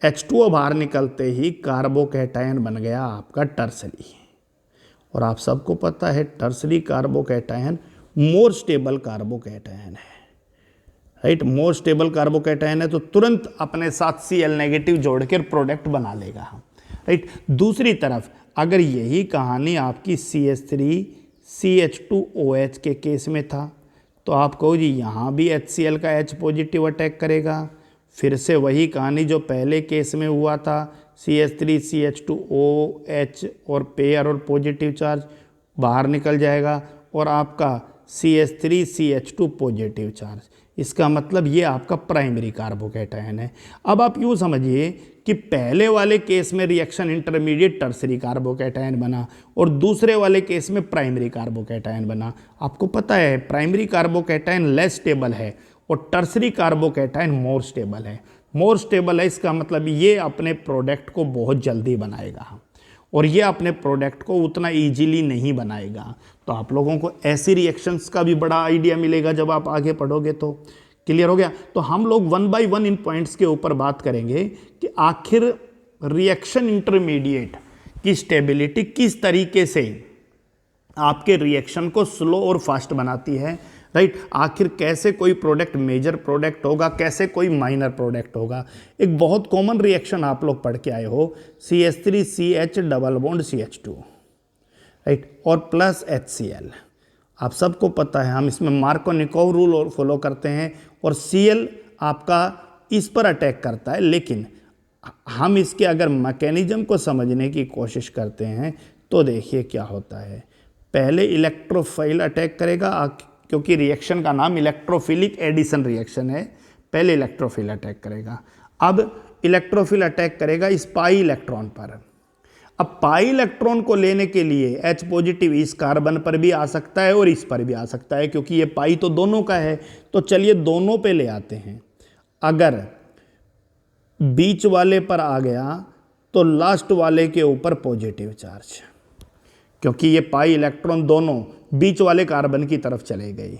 H2O बाहर निकलते ही कार्बोकैटायन बन गया आपका टर्सरी, और आप सबको पता है tertiary carbocation more stable carbocation है, राइट। मोर स्टेबल कार्बोकैटायन है तो तुरंत अपने साथ Cl नेगेटिव जोड़ कर प्रोडक्ट बना लेगा, राइट। दूसरी तरफ अगर यही कहानी आपकी CH3 CH2OH के केस में था तो आप कहो जी यहाँ भी HCl का H पॉजिटिव अटैक करेगा। फिर से वही कहानी जो पहले केस में हुआ था, CH3 CH2OH और पेयर और पॉजिटिव चार्ज बाहर निकल जाएगा, और आपका CH3CH2 पॉजिटिव चार्ज। इसका मतलब ये आपका प्राइमरी कार्बोकैटायन है। अब आप यूँ समझिए कि पहले वाले केस में रिएक्शन इंटरमीडिएट टर्सरी कार्बोकैटायन बना और दूसरे वाले केस में प्राइमरी कार्बोकैटायन बना। आपको पता है प्राइमरी कार्बोकैटायन लेस स्टेबल है और टर्सरी कार्बोकैटायन मोर स्टेबल है। मोर स्टेबल है इसका मतलब ये अपने प्रोडक्ट को बहुत जल्दी बनाएगा और ये अपने प्रोडक्ट को उतना इजीली नहीं बनाएगा। तो आप लोगों को ऐसी रिएक्शंस का भी बड़ा आइडिया मिलेगा जब आप आगे पढ़ोगे। तो क्लियर हो गया। तो हम लोग 1 बाय 1 इन पॉइंट्स के ऊपर बात करेंगे कि आखिर रिएक्शन इंटरमीडिएट की स्टेबिलिटी किस तरीके से आपके रिएक्शन को स्लो और फास्ट बनाती है, राइट। आखिर कैसे कोई प्रोडक्ट मेजर प्रोडक्ट होगा, कैसे कोई माइनर प्रोडक्ट होगा। एक बहुत कॉमन रिएक्शन आप लोग पढ़ के आए हो, CH3CH double bond CH2, right, और प्लस HCl। आप सबको पता है हम इसमें मार्कोनिकोव रूल और फॉलो करते हैं और Cl आपका इस पर अटैक करता है। लेकिन हम इसके अगर मैकेनिज्म को समझने की कोशिश करते हैं तो देखिए क्या होता है। पहले इलेक्ट्रोफाइल अटैक करेगा, क्योंकि रिएक्शन का नाम इलेक्ट्रोफिलिक एडिशन रिएक्शन है। पहले इलेक्ट्रोफिल अटैक करेगा। अब इलेक्ट्रोफिल अटैक करेगा इस पाई इलेक्ट्रॉन पर। अब पाई इलेक्ट्रॉन को लेने के लिए H पॉजिटिव इस कार्बन पर भी आ सकता है और इस पर भी आ सकता है, क्योंकि ये पाई तो दोनों का है। तो चलिए दोनों पे ले आते हैं। अगर बीच वाले पर आ गया तो लास्ट वाले के ऊपर पॉजिटिव चार्ज, क्योंकि ये पाई इलेक्ट्रॉन दोनों बीच वाले कार्बन की तरफ चले गई।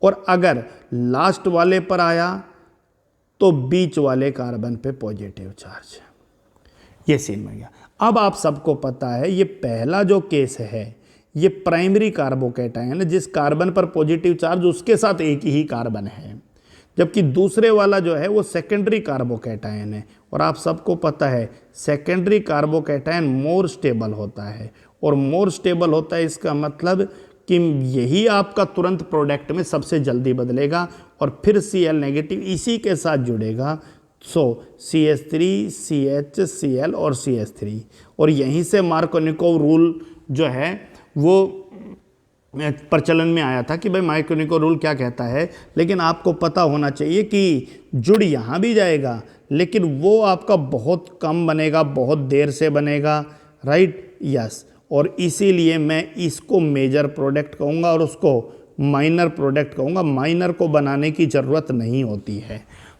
और अगर लास्ट वाले पर आया तो बीच वाले कार्बन पे पॉजिटिव चार्ज। ये सीन में गया। अब आप सबको पता है ये पहला जो केस है ये प्राइमरी कार्बोकैटायन है, जिस कार्बन पर पॉजिटिव चार्ज उसके साथ एक ही कार्बन है, जबकि दूसरे वाला जो है वो सेकेंडरी कार्बोकैटायन है। और आप सबको पता है सेकेंडरी कार्बोकैटायन मोर स्टेबल होता है, और मोर स्टेबल होता है इसका मतलब कि यही आपका तुरंत प्रोडक्ट में सबसे जल्दी बदलेगा और फिर Cl नेगेटिव इसी के साथ जुड़ेगा। सो CH3 CH Cl और CH3, और यहीं से मार्कोनिकोव रूल जो है वो प्रचलन में आया था कि भाई मार्कोनिकोव रूल क्या कहता है। लेकिन आपको पता होना चाहिए कि जुड़ यहाँ भी जाएगा, लेकिन वो आपका बहुत कम बनेगा, बहुत देर से बनेगा, राइट, यस। और इसीलिए मैं इसको मेजर प्रोडक्ट कहूँगा और उसको माइनर प्रोडक्ट कहूँगा। माइनर को बनाने की ज़रूरत नहीं होती है।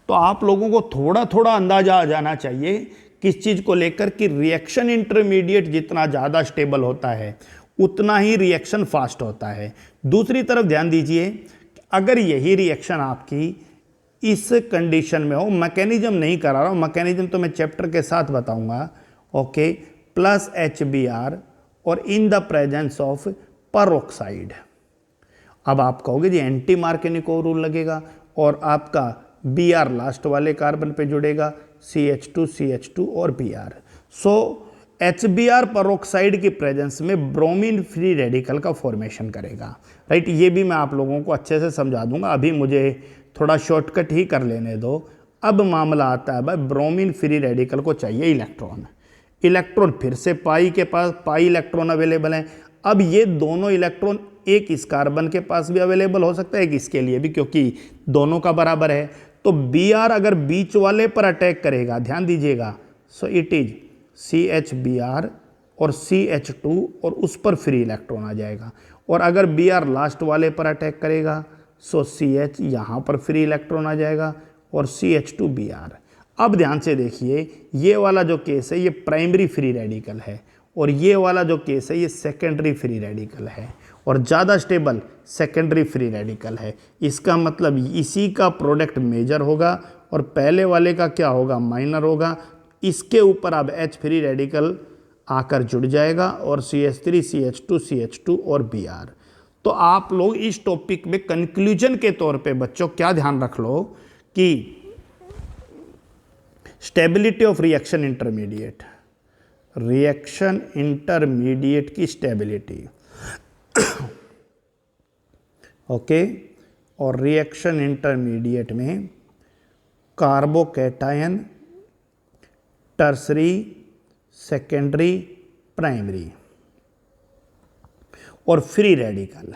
तो आप लोगों को थोड़ा थोड़ा अंदाजा आ जाना चाहिए किस चीज़ को लेकर कि रिएक्शन इंटरमीडिएट जितना ज़्यादा स्टेबल होता है उतना ही रिएक्शन फास्ट होता है। दूसरी तरफ ध्यान दीजिए, अगर यही रिएक्शन आपकी इस कंडीशन में हो, मैकेनिज्म नहीं करा रहा हूँ, मैकेनिज्म तो मैं चैप्टर के साथ बताऊँगा, ओके, प्लस HBr और in the presence of peroxide. अब आप कहोगे जी एंटी मार्कोनिकोव रूल लगेगा और आपका Br लास्ट वाले कार्बन पे जुड़ेगा, CH2 और Br। सो HBr पेरोक्साइड की प्रेजेंस में ब्रोमीन फ्री रेडिकल का फॉर्मेशन करेगा, राइट। ये भी मैं आप लोगों को अच्छे से समझा दूंगा, अभी मुझे थोड़ा शॉर्टकट ही कर लेने दो। अब मामला आता है भाई ब्रोमीन फ्री रेडिकल को चाहिए इलेक्ट्रॉन। इलेक्ट्रॉन फिर से पाई के पास पाई इलेक्ट्रॉन अवेलेबल है। अब ये दोनों इलेक्ट्रॉन एक इस कार्बन के पास भी अवेलेबल हो सकता है, एक इसके लिए भी, क्योंकि दोनों का बराबर है। तो Br अगर बीच वाले पर अटैक करेगा, ध्यान दीजिएगा, सो इट इज CHBr और CH2 और उस पर फ्री इलेक्ट्रॉन आ जाएगा। और अगर Br लास्ट वाले पर अटैक करेगा सो CH यहाँ पर फ्री इलेक्ट्रॉन आ जाएगा और CH2 Br। अब ध्यान से देखिए, ये वाला जो केस है ये प्राइमरी फ्री रेडिकल है और ये वाला जो केस है ये सेकेंडरी फ्री रेडिकल है, और ज़्यादा स्टेबल सेकेंडरी फ्री रेडिकल है। इसका मतलब इसी का प्रोडक्ट मेजर होगा और पहले वाले का क्या होगा, माइनर होगा। इसके ऊपर अब H फ्री रेडिकल आकर जुड़ जाएगा और CH3 CH2 और Br। तो आप लोग इस टॉपिक में कंक्लूजन के तौर पे बच्चों क्या ध्यान रख लो कि stability of reaction intermediate, reaction intermediate की स्टेबिलिटी, ओके, और रिएक्शन इंटरमीडिएट में कार्बोकैटायन टर्सरी, सेकेंडरी, प्राइमरी और free radical,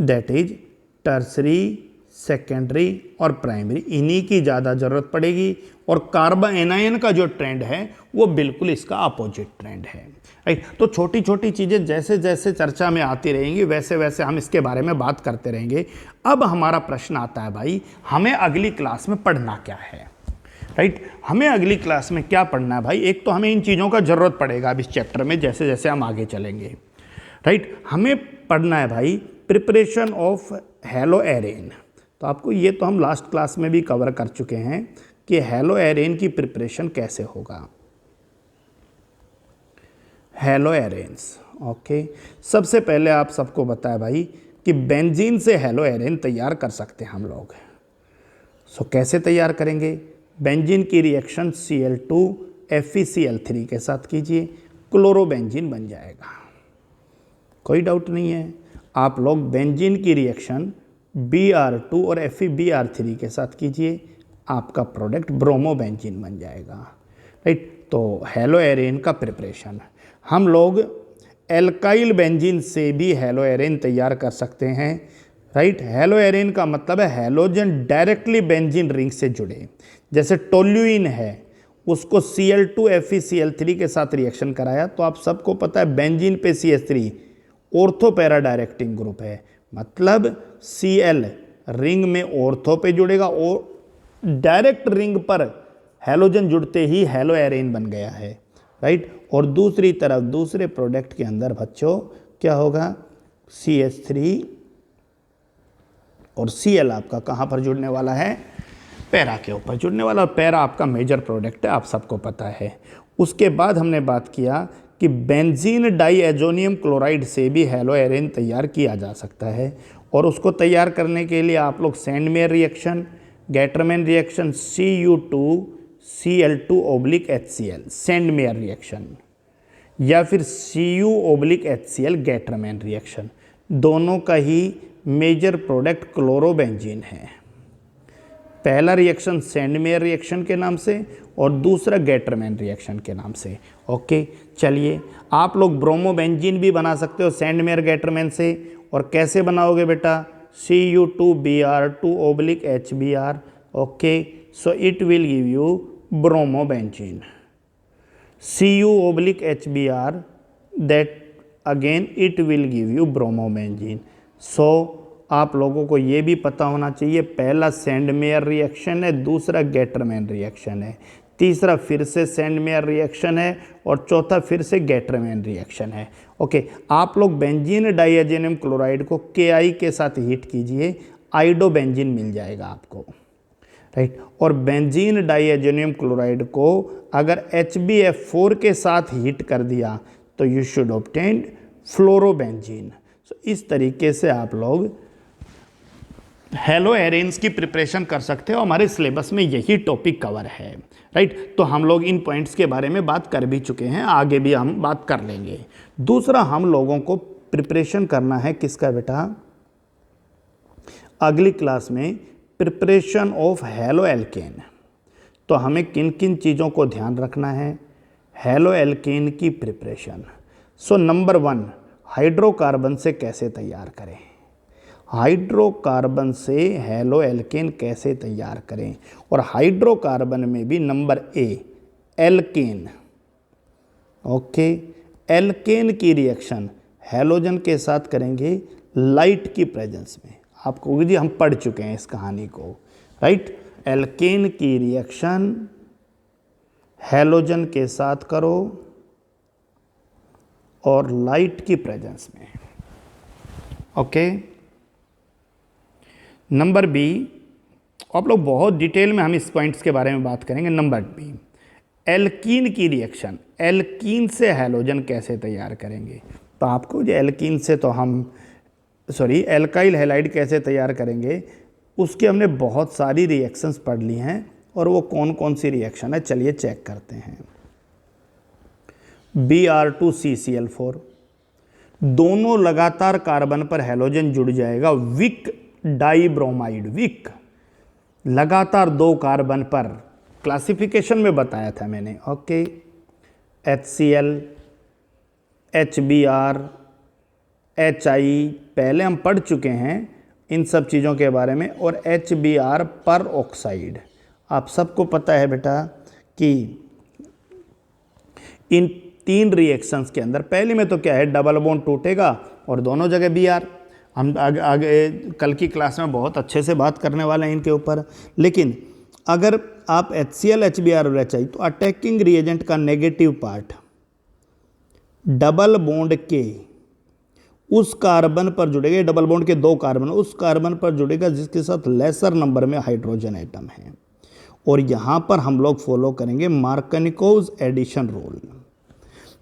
that is tertiary, secondary और प्राइमरी, इन्हीं की ज़्यादा ज़रूरत पड़ेगी। और कार्बन एनायन का जो ट्रेंड है वो बिल्कुल इसका अपोजिट ट्रेंड है, राइट। तो छोटी छोटी चीज़ें जैसे जैसे चर्चा में आती रहेंगी वैसे वैसे हम इसके बारे में बात करते रहेंगे। अब हमारा प्रश्न आता है भाई, हमें अगली क्लास में पढ़ना क्या है, राइट। हमें अगली क्लास में क्या पढ़ना है भाई? एक तो हमें इन चीज़ों का ज़रूरत पड़ेगा अब इस चैप्टर में जैसे जैसे हम आगे चलेंगे, राइट। हमें पढ़ना है भाई प्रिपरेशन ऑफ हैलो एरेन। तो आपको ये तो हम लास्ट क्लास में भी कवर कर चुके हैं कि हैलो एरेन की प्रिपरेशन कैसे होगा। Hello arenes, okay. सबसे पहले आप सबको बताया भाई कि बेंजीन से हैलो एरेन तैयार कर सकते हैं हम लोग। सो कैसे तैयार करेंगे? बेंजीन की रिएक्शन Cl2 FeCl3 के साथ कीजिए, क्लोरोबेंजीन बन जाएगा, कोई डाउट नहीं है। आप लोग बेंजीन की रिएक्शन Br2 और FeBr3 के साथ कीजिए, आपका प्रोडक्ट ब्रोमोबेंजीन बन जाएगा, राइट। तो हैलो एरेन का प्रिपरेशन हम लोग एल्काइल बेंजीन से भी हैलो एरेन तैयार कर सकते हैं, राइट। हैलो एरेन का मतलब है हैलोजन डायरेक्टली बेंजीन रिंग से जुड़े। जैसे टोल्यूइन है, उसको Cl2 FeCl3 के साथ रिएक्शन कराया तो आप सबको पता है बेंजीन पे CH3 ortho para directing group है, मतलब Cl रिंग में ऑर्थो पे जुड़ेगा और डायरेक्ट रिंग पर हैलोजन जुड़ते ही हैलो एरेन बन गया है, राइट। और दूसरी तरफ दूसरे प्रोडक्ट के अंदर बच्चों क्या होगा? CH3 और Cl आपका कहाँ पर जुड़ने वाला है? पैरा के ऊपर जुड़ने वाला। पैरा आपका मेजर प्रोडक्ट है, आप सबको पता है। उसके बाद हमने बात किया कि बेंजीन डाईएजोनियम क्लोराइड से भी हैलो एरेन तैयार किया जा सकता है, और उसको तैयार करने के लिए आप लोग Sandmeyer reaction, Gattermann reaction Cu2Cl2/HCl Sandmeyer reaction, या फिर Cu/HCl गैटरमैन रिएक्शन, दोनों का ही मेजर प्रोडक्ट क्लोरोबेंजीन है। पहला रिएक्शन सैंडमेयर रिएक्शन के नाम से और दूसरा गैटरमैन रिएक्शन के नाम से, ओके। चलिए, आप लोग ब्रोमोबेंजीन भी बना सकते हो सैंडमेयर गैटरमैन से। और कैसे बनाओगे बेटा? Cu2Br2/HBr, okay. So it will give you bromobenzene. Cu/HBr, that again it will give you bromobenzene. So आप लोगों को ये भी पता होना चाहिए, पहला सैंडमेयर रिएक्शन है, दूसरा गैटरमैन रिएक्शन है, तीसरा फिर से सैंडमेयर रिएक्शन है और चौथा फिर से गैटरमैन रिएक्शन है, ओके। आप लोग बेंजीन डाईएजोनियम क्लोराइड को Ki के साथ हीट कीजिए, आइडोबेंजीन मिल जाएगा आपको, राइट। और बेंजीन डाईएजोनियम क्लोराइड को अगर HbF4 के साथ हीट कर दिया तो यू शुड ऑब्टेन फ्लोरोबेंजीन। सो इस तरीके से आप लोग हैलो एरेन्स की प्रिपरेशन कर सकते हो। हमारे सिलेबस में यही टॉपिक कवर है, राइट। तो हम लोग इन पॉइंट्स के बारे में बात कर भी चुके हैं, आगे भी हम बात कर लेंगे। दूसरा हम लोगों को प्रिपरेशन करना है किसका बेटा? अगली क्लास में प्रिपरेशन ऑफ हैलो एल्केन। तो हमें किन किन चीज़ों को ध्यान रखना है हैलो एल्केन की प्रिपरेशन? सो नंबर 1, हाइड्रोकार्बन से कैसे तैयार करें? हाइड्रोकार्बन से हैलो एल्केन कैसे तैयार करें? और हाइड्रोकार्बन में भी number A alkane, okay. Alkane की रिएक्शन हैलोजन के साथ करेंगे लाइट की प्रेजेंस में। आपको जी हम पढ़ चुके हैं इस कहानी को, राइट। एल्केन की रिएक्शन हैलोजन के साथ करो और लाइट की प्रेजेंस में, ओके। नंबर B, आप लोग बहुत डिटेल में हम इस पॉइंट्स के बारे में बात करेंगे। नंबर B, एल्कीन की रिएक्शन, एल्कीन से हैलोजन कैसे तैयार करेंगे? तो आपको जो एल्कीन से तो हम एल्काइल हैलाइड कैसे तैयार करेंगे उसके हमने बहुत सारी रिएक्शंस पढ़ ली हैं, और वो कौन कौन सी रिएक्शन है चलिए चेक करते हैं। Br2CCl4, दोनों लगातार कार्बन पर हैलोजन जुड़ जाएगा, विक डाईब्रोमाइड, विक लगातार 2 कार्बन पर, क्लासिफिकेशन में बताया था मैंने, ओके। HCl, HBr, HI, पहले हम पढ़ चुके हैं इन सब चीज़ों के बारे में। और HBr पर ऑक्साइड, आप सबको पता है बेटा कि इन 3 रिएक्शंस के अंदर पहले में तो क्या है, डबल बॉन्ड टूटेगा और दोनों जगह Br। हम आगे कल की क्लास में बहुत अच्छे से बात करने वाले हैं इनके ऊपर। लेकिन अगर आप HCl HBr और HI, तो अटैकिंग रिएजेंट का नेगेटिव पार्ट डबल बॉन्ड के उस कार्बन पर जुड़ेगा, डबल बॉन्ड के 2 कार्बन उस कार्बन पर जुड़ेगा जिसके साथ लेसर नंबर में हाइड्रोजन एटम है। और यहाँ पर हम लोग फॉलो करेंगे मार्कनिकोव एडिशन रूल।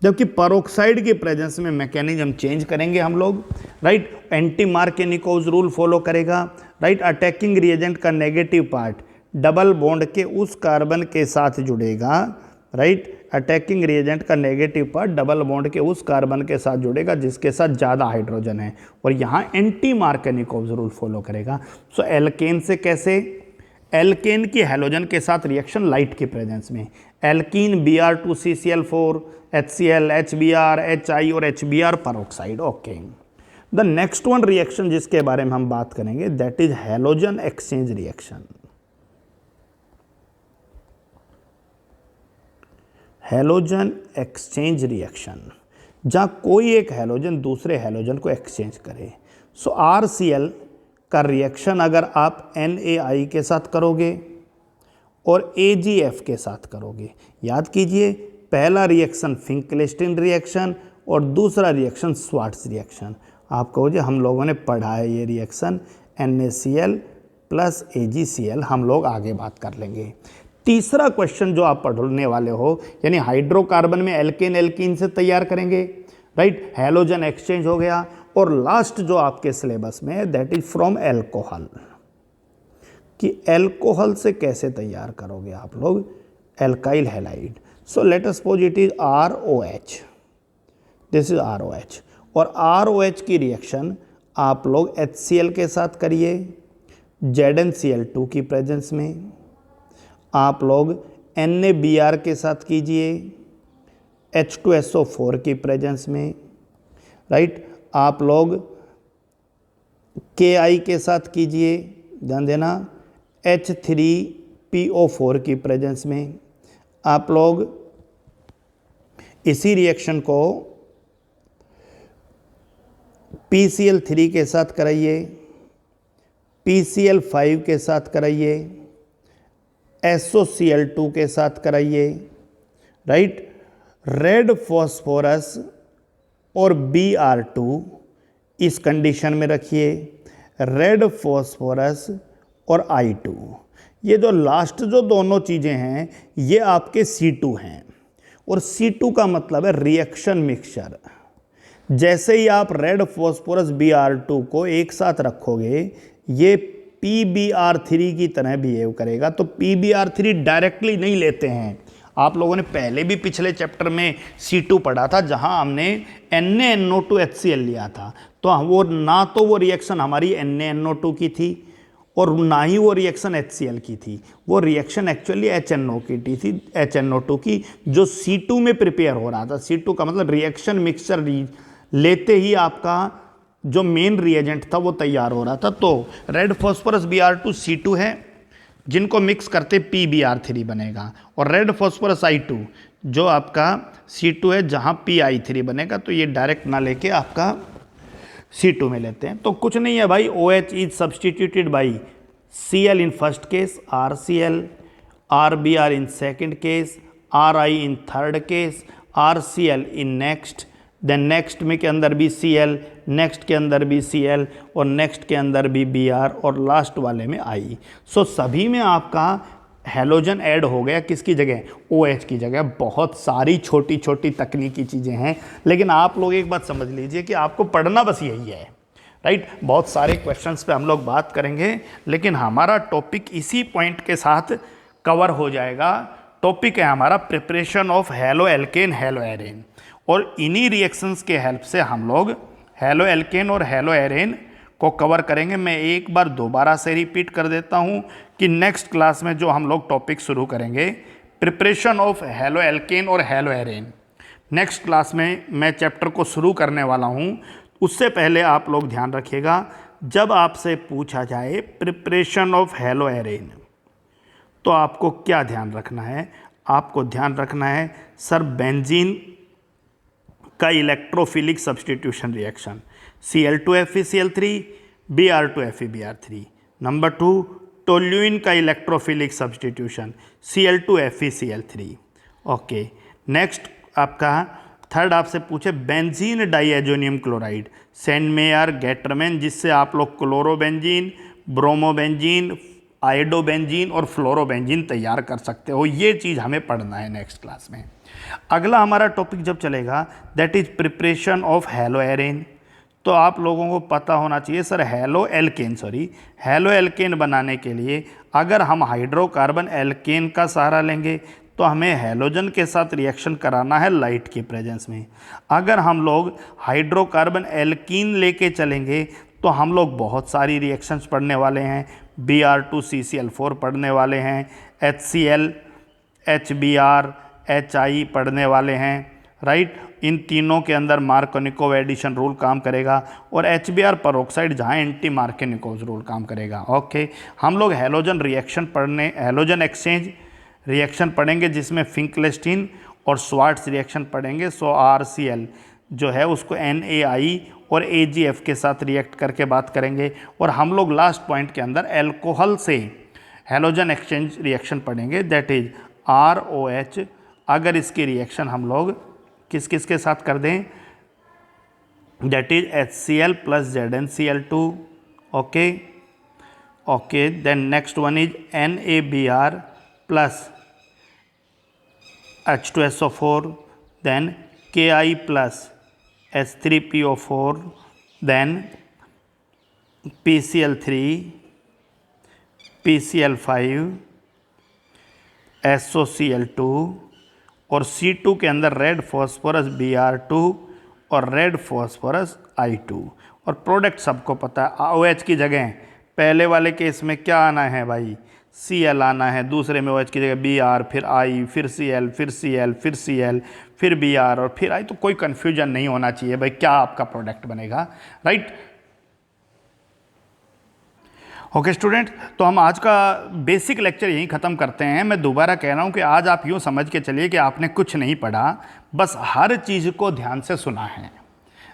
जबकि परोक्साइड के प्रेजेंस में मैकेनिज्म चेंज करेंगे हम लोग, राइट। एंटी मार्कनिकोव रूल फॉलो करेगा, राइट। अटैकिंग रिएजेंट का नेगेटिव पार्ट डबल बॉन्ड के उस कार्बन के साथ जुड़ेगा, राइट। अटैकिंग रिएजेंट का नेगेटिव पार्ट डबल बॉन्ड के उस कार्बन के साथ जुड़ेगा जिसके साथ ज़्यादा हाइड्रोजन है, और यहाँ एंटी मार्कनिकोव रूल फॉलो करेगा। सो एल्केन से कैसे, एल्केन की हैलोजन के साथ रिएक्शन लाइट के प्रेजेंस में, alkene Br2CCl4 HCl HBr HI और HBr peroxide. Okay, the next one reaction जिसके बारे में हम बात करेंगे that is halogen exchange reaction. Halogen exchange reaction, जहाँ कोई एक हैलोजन दूसरे हैलोजन को एक्सचेंज करे। सो RCl का रिएक्शन अगर आप NaI के साथ करोगे और AgF के साथ करोगे, याद कीजिए पहला रिएक्शन फिंकलेस्टीन रिएक्शन और दूसरा रिएक्शन स्वार्ट्ज रिएक्शन। आप कहोगे हम लोगों ने पढ़ा है ये रिएक्शन, NaCl प्लस AgCl, हम लोग आगे बात कर लेंगे। तीसरा क्वेश्चन जो आप पढ़ने वाले हो, यानी हाइड्रोकार्बन में एल्केन एल्कीन से तैयार करेंगे, राइट। हैलोजन एक्सचेंज हो गया। और लास्ट जो आपके सिलेबस में है दैट इज फ्रॉम एल्कोहल, कि एल्कोहल से कैसे तैयार करोगे आप लोग alkyl halide. So let us suppose it is ROH, this is ROH। और ROH की रिएक्शन आप लोग HCl के साथ करिए ZnCl2 की प्रेजेंस में, आप लोग NaBr के साथ कीजिए H2SO4 की प्रेजेंस में, राइट। आप लोग Ki के साथ कीजिए, ध्यान देना, H3PO4 की प्रेजेंस में। आप लोग इसी रिएक्शन को PCl3 के साथ कराइए, PCl5 के साथ कराइए, SOCl2 के साथ कराइए, राइट। रेड फॉस्फोरस और Br2 इस कंडीशन में रखिए, रेड फॉस्फोरस और I2। ये जो लास्ट जो दोनों चीज़ें हैं ये आपके C2 हैं, और C2 का मतलब है रिएक्शन मिक्सचर। जैसे ही आप रेड फॉस्फोरस Br2 को एक साथ रखोगे ये PBr3 की तरह बिहेव करेगा। तो PBr3 डायरेक्टली नहीं लेते हैं, आप लोगों ने पहले भी पिछले चैप्टर में C2 पढ़ा था जहां हमने NaNO2 HCl लिया था। तो वो ना तो वो रिएक्शन हमारी NaNO2 की थी और ना ही वो रिएक्शन HCl की थी, वो रिएक्शन एक्चुअली HNO की थी, HNO2 की, जो C2 में प्रिपेयर हो रहा था। C2 का मतलब रिएक्शन मिक्सचर लेते ही आपका जो मेन रिएजेंट था वो तैयार हो रहा था। तो रेड फॉस्फोरस Br2 C2 है, जिनको मिक्स करते PBr3 बनेगा, और रेड फॉस्फोरस I2 जो आपका C2 है जहाँ PI3 बनेगा। तो ये डायरेक्ट ना लेके आपका C2 में लेते हैं। तो कुछ नहीं है भाई, OH is substituted by Cl in first case, RCl, RBr in second case, RI in third case, RCl in next, then next में के अंदर भी Cl, नेक्स्ट के अंदर भी Cl, और नेक्स्ट के अंदर भी Br, और लास्ट वाले में I। सो सभी में आपका हैलोजन ऐड हो गया, किसकी जगह, OH की जगह। बहुत सारी छोटी छोटी तकनीकी चीज़ें हैं, लेकिन आप लोग एक बात समझ लीजिए कि आपको पढ़ना बस यही है, राइट। बहुत सारे क्वेश्चंस पे हम लोग बात करेंगे, लेकिन हमारा टॉपिक इसी पॉइंट के साथ कवर हो जाएगा। टॉपिक है हमारा preparation of halo alkane halo arene, और इन्हीं रिएक्शंस के हेल्प से हम लोग हैलो एल्केन और हैलो एरेन को कवर करेंगे। मैं एक बार दोबारा से रिपीट कर देता हूँ कि नेक्स्ट क्लास में जो हम लोग टॉपिक शुरू करेंगे प्रिपरेशन ऑफ हैलो एल्केन और हैलो एरेन, नेक्स्ट क्लास में मैं चैप्टर को शुरू करने वाला हूँ। उससे पहले आप लोग ध्यान रखिएगा, जब आपसे पूछा जाए प्रिपरेशन ऑफ हेलोएरेन तो आपको क्या ध्यान रखना है? आपको ध्यान रखना है सर बेंजीन का electrophilic substitution reaction Cl2FeCl3 Br2FeBr3। Number 2 toluene का electrophilic substitution Cl2FeCl3। Okay, next आपका थर्ड आपसे पूछे benzene diazonium chloride Sandmeyer Gattermann, जिससे आप लोग क्लोरोबेंजीन, ब्रोमोबेंजीन, आयोडोबेंजीन और फ्लोरोबेंजीन तैयार कर सकते हो। ये चीज़ हमें पढ़ना है नेक्स्ट क्लास में। अगला हमारा टॉपिक जब चलेगा दैट इज प्रिपरेशन ऑफ हेलोएरेन। तो आप लोगों को पता होना चाहिए सर हेलो एल्केन बनाने के लिए अगर हम हाइड्रोकार्बन एल्केन का सहारा लेंगे तो हमें हेलोजन के साथ रिएक्शन कराना है लाइट की प्रेजेंस में। अगर हम लोग हाइड्रोकार्बन एल्कीन लेके चलेंगे तो हम लोग बहुत सारी रिएक्शंस पढ़ने वाले हैं। Br2CCl4 पढ़ने वाले हैं, HCl, HBr, HI पढ़ने वाले हैं, राइट। इन तीनों के अंदर मार्कोनिकोव एडिशन रूल काम करेगा और HBr परऑक्साइड जहाँ एंटी मार्कोनिकोव रूल काम करेगा। ओके, हम लोग halogen reaction halogen exchange reaction पढ़ेंगे जिसमें फिंकलेस्टीन और स्वार्ट्स रिएक्शन पढ़ेंगे। सो RCl जो है उसको NaI और AgF के साथ रिएक्ट करके बात करेंगे। और हम लोग लास्ट पॉइंट के अंदर एल्कोहल से हेलोजन एक्सचेंज रिएक्शन पढ़ेंगे दैट इज ROH। अगर इसकी रिएक्शन हम लोग किस किस के साथ कर दें that is HCl plus ZnCl2। Okay, then next one is NaBr plus H2SO4, then Ki plus H3PO4, then PCl3, PCl5, SOCl2 और C2 के अंदर रेड फॉस्फोरस Br2 और रेड फॉस्फोरस I2। और प्रोडक्ट सबको पता है, OH की जगह पहले वाले केस में क्या आना है भाई, Cl आना है, दूसरे में OH की जगह Br, फिर I, फिर Cl, फिर Cl, फिर Cl, फिर Br और फिर I। तो कोई कन्फ्यूजन नहीं होना चाहिए भाई क्या आपका प्रोडक्ट बनेगा, राइट। ओके स्टूडेंट, तो हम आज का बेसिक लेक्चर यहीं ख़त्म करते हैं। मैं दोबारा कह रहा हूँ कि आज आप यूँ समझ के चलिए कि आपने कुछ नहीं पढ़ा, बस हर चीज़ को ध्यान से सुना है,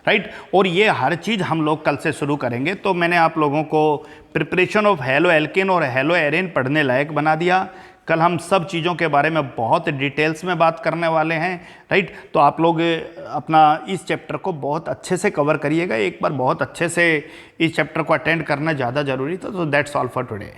राइट। और ये हर चीज़ हम लोग कल से शुरू करेंगे। तो मैंने आप लोगों को प्रिपरेशन ऑफ हेलो एल्केन और हेलोएरेन पढ़ने लायक बना दिया। कल हम सब चीज़ों के बारे में बहुत डिटेल्स में बात करने वाले हैं, राइट। तो आप लोग अपना इस चैप्टर को बहुत अच्छे से कवर करिएगा। एक बार बहुत अच्छे से इस चैप्टर को अटेंड करना ज़्यादा ज़रूरी था। तो दैट्स ऑल फॉर टुडे।